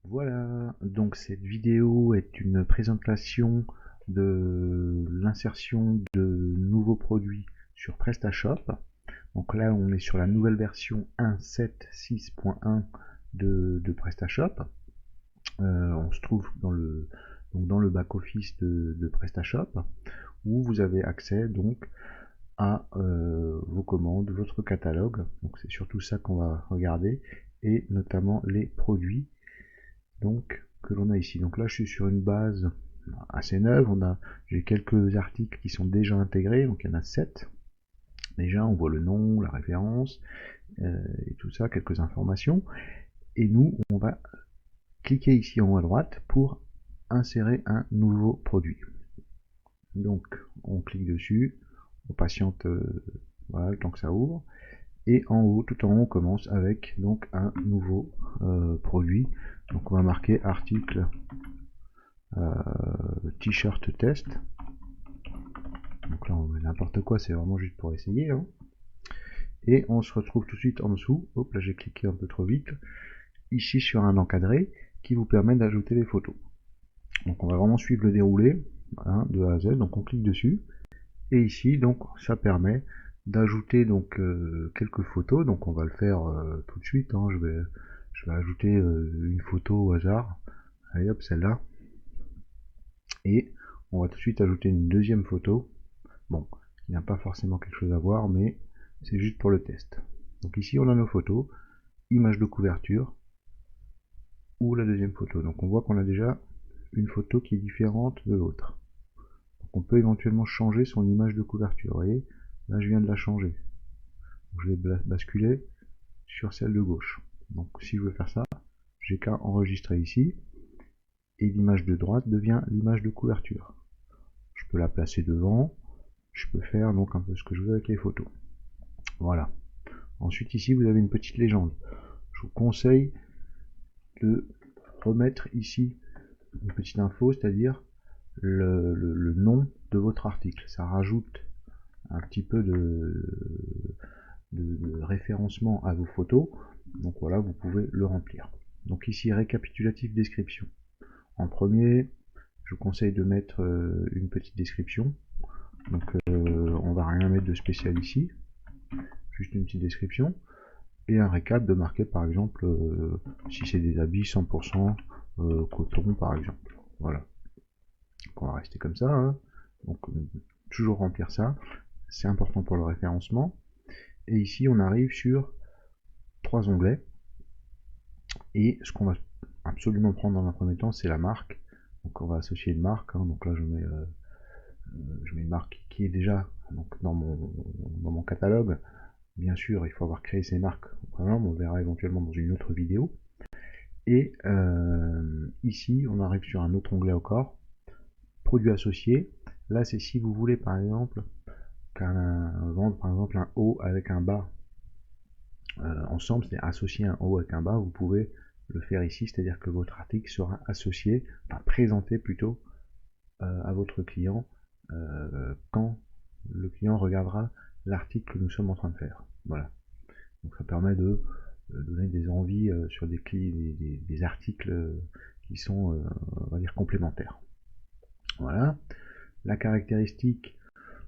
Voilà, donc cette vidéo est une présentation de l'insertion de nouveaux produits sur PrestaShop. Donc là, on est sur la nouvelle version 1.7.6.1 de PrestaShop. On se trouve dans le back-office de PrestaShop, où vous avez accès donc à vos commandes, votre catalogue. Donc c'est surtout ça qu'on va regarder, et notamment les produits donc que l'on a ici. Donc là, je suis sur une base assez neuve. J'ai quelques articles qui sont déjà intégrés, donc il y en a 7. Déjà, on voit le nom, la référence et tout ça, quelques informations. Et nous, on va cliquer ici en haut à droite pour insérer un nouveau produit. Donc, on clique dessus, on patiente voilà, le temps que ça ouvre. Et en haut, tout en haut, on commence avec donc un nouveau produit. Donc, on va marquer article t-shirt test. Donc là, on met n'importe quoi, c'est vraiment juste pour essayer. Hein. Et on se retrouve tout de suite en dessous. Hop, là j'ai cliqué un peu trop vite. Ici sur un encadré qui vous permet d'ajouter les photos. Donc on va vraiment suivre le déroulé hein, de A à Z. Donc on clique dessus. Et ici, donc ça permet d'ajouter donc quelques photos. Donc on va le faire tout de suite. Hein. Je vais ajouter une photo au hasard. Allez hop, celle-là. Et on va tout de suite ajouter une deuxième photo. Bon, il n'y a pas forcément quelque chose à voir, mais c'est juste pour le test. Donc ici, on a nos photos, image de couverture, ou la deuxième photo. Donc on voit qu'on a déjà une photo qui est différente de l'autre. Donc on peut éventuellement changer son image de couverture. Vous voyez, là je viens de la changer. Donc je vais basculer sur celle de gauche. Donc si je veux faire ça, j'ai qu'à enregistrer ici, et l'image de droite devient l'image de couverture. Je peux la placer devant, je peux faire donc un peu ce que je veux avec les photos. Voilà. Ensuite ici vous avez une petite légende. Je vous conseille de remettre ici une petite info, c'est-à-dire le nom de votre article. Ça rajoute un petit peu de référencement à vos photos. Donc voilà, vous pouvez le remplir. Donc ici, récapitulatif description. En premier, je vous conseille de mettre une petite description. Donc on va rien mettre de spécial ici, juste une petite description. Et un récap de marquer par exemple si c'est des habits 100% coton par exemple. Voilà. Donc on va rester comme ça. Hein. Donc toujours remplir ça. C'est important pour le référencement. Et ici on arrive sur 3 onglets. Et ce qu'on va absolument prendre dans un premier temps, c'est la marque. Donc on va associer une marque. Hein. Donc là je mets une marque qui est déjà donc, dans mon catalogue. Bien sûr, il faut avoir créé ces marques. Voilà, on verra éventuellement dans une autre vidéo. Et ici, on arrive sur un autre onglet encore, produits associés. Là, c'est si vous voulez, par exemple, vendre par exemple un haut avec un bas ensemble, c'est associer un haut avec un bas. Vous pouvez le faire ici, c'est-à-dire que votre article sera associé, enfin présenté plutôt à votre client quand le client regardera l'article que nous sommes en train de faire. Voilà. Donc ça permet de donner des envies sur des articles qui sont, on va dire, complémentaires. Voilà. La caractéristique,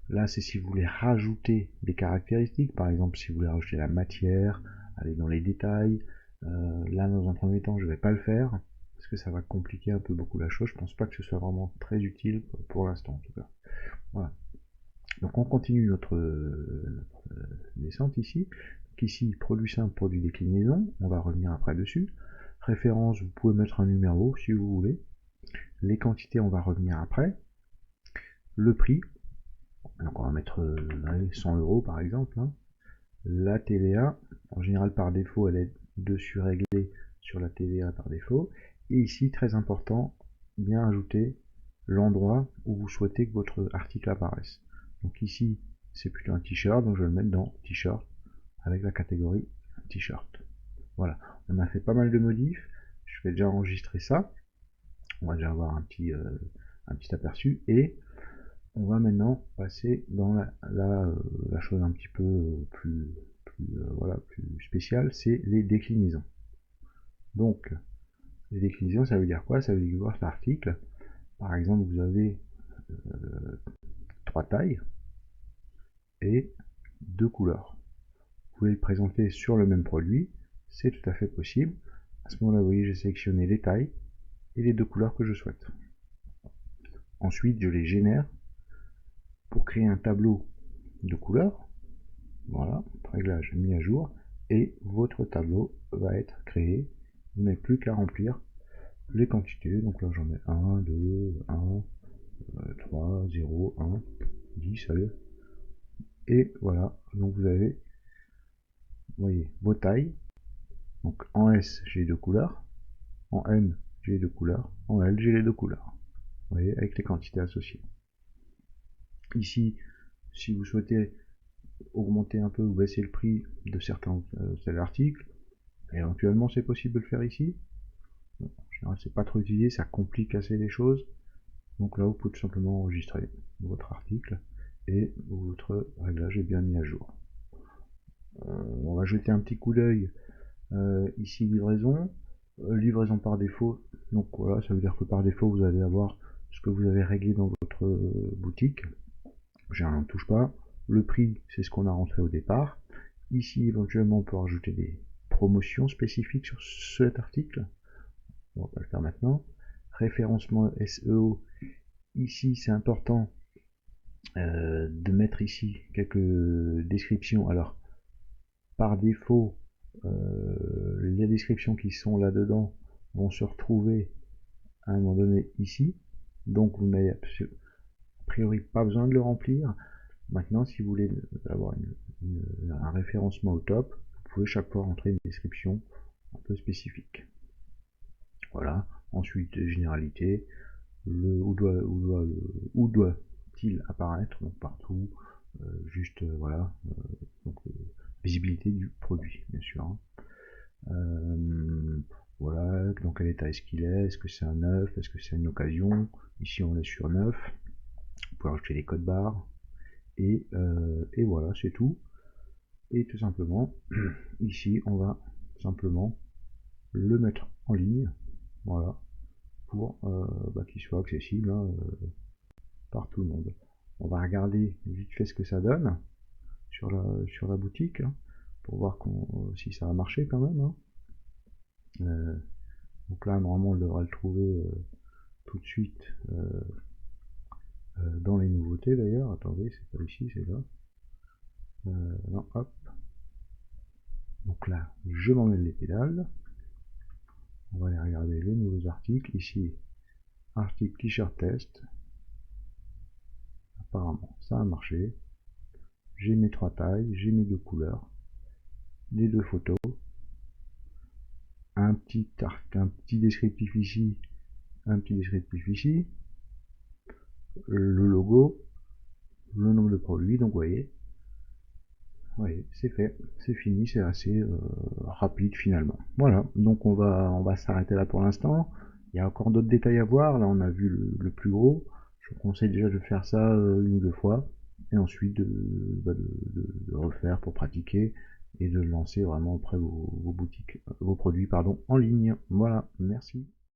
là c'est si vous voulez rajouter des caractéristiques, par exemple si vous voulez rajouter la matière, aller dans les détails. Là dans un premier temps je ne vais pas le faire, parce que ça va compliquer un peu beaucoup la chose. Je pense pas que ce soit vraiment très utile pour l'instant en tout cas. Voilà. Donc on continue notre descente ici. Donc ici, produit simple, produit déclinaison, on va revenir après dessus. Référence, vous pouvez mettre un numéro si vous voulez. Les quantités, on va revenir après. Le prix, donc on va mettre 100 € par exemple. Hein. La TVA, en général par défaut, elle est dessus réglée sur la TVA par défaut. Et ici, très important, bien ajouter l'endroit où vous souhaitez que votre article apparaisse. Donc ici, c'est plutôt un t-shirt, donc je vais le mettre dans t-shirt avec la catégorie t-shirt. Voilà, on a fait pas mal de modifs, je vais déjà enregistrer ça, on va déjà avoir un petit aperçu, et on va maintenant passer dans la chose un petit peu plus spéciale, c'est les déclinaisons. Donc, Les déclinaisons, ça veut dire quoi? Ça veut dire que votre article, par exemple, vous avez 3 tailles et 2 couleurs. Vous pouvez le présenter sur le même produit, c'est tout à fait possible. À ce moment-là, vous voyez, j'ai sélectionné les tailles et les 2 couleurs que je souhaite. Ensuite, je les génère pour créer un tableau de couleurs. Voilà, réglage mis à jour, et votre tableau va être créé. Vous n'avez plus qu'à remplir les quantités. Donc là, j'en mets 1, 2, 1, 3, 0, 1, 10, allez. Et voilà, donc vous avez, vous voyez, vos tailles. Donc en S, j'ai les 2 couleurs. En N, j'ai les 2 couleurs. En L, j'ai les 2 couleurs. Vous voyez, avec les quantités associées. Ici, si vous souhaitez augmenter un peu ou baisser le prix de certains articles, éventuellement c'est possible de le faire ici. Bon, en général, c'est pas trop utilisé, ça complique assez les choses. Donc là, vous pouvez tout simplement enregistrer votre article et votre réglage est bien mis à jour. On va jeter un petit coup d'œil ici, livraison. Livraison par défaut, donc voilà, ça veut dire que par défaut vous allez avoir ce que vous avez réglé dans votre boutique. Généralement on ne touche pas. Le prix, c'est ce qu'on a rentré au départ. Ici, éventuellement, on peut rajouter des promotions spécifiques sur cet article. On va pas le faire maintenant. Référencement SEO. Ici, c'est important de mettre ici quelques descriptions. Alors, par défaut, les descriptions qui sont là-dedans vont se retrouver à un moment donné ici. Donc, vous n'avez a priori pas besoin de le remplir. Maintenant, si vous voulez avoir un référencement au top, vous pouvez chaque fois rentrer une description un peu spécifique. Voilà. Ensuite, généralité, où doit-il apparaître, donc partout, juste voilà, donc visibilité du produit, bien sûr. Hein. Voilà, dans quel état est-ce qu'il est que c'est un neuf, est-ce que c'est une occasion? Ici, on est sur neuf. Vous pouvez rajouter les codes barres. Et voilà, c'est tout. Et tout simplement, ici, on va simplement le mettre en ligne. Voilà, pour qu'il soit accessible hein, par tout le monde. On va regarder vite fait ce que ça donne sur la boutique, hein, pour voir si ça a marché quand même. Hein. Donc là, normalement, on devrait le trouver tout de suite dans les nouveautés d'ailleurs. Attendez, c'est pas ici, c'est là. Non, hop. Donc là, je m'emmène les pédales. On va aller regarder les nouveaux articles. Ici, article t-shirt test. Apparemment, ça a marché. J'ai mes 3 tailles, j'ai mes 2 couleurs, les 2 photos, un petit descriptif ici, un petit descriptif ici, le logo, le nombre de produits. Donc, vous voyez, c'est fait, c'est fini, c'est assez rapide finalement. Voilà, donc on va s'arrêter là pour l'instant. Il y a encore d'autres détails à voir. Là, on a vu le plus gros. Je vous conseille déjà de faire ça 1 ou 2 fois, et ensuite de refaire pour pratiquer et de lancer vraiment après vos boutiques, vos produits pardon, en ligne. Voilà, merci.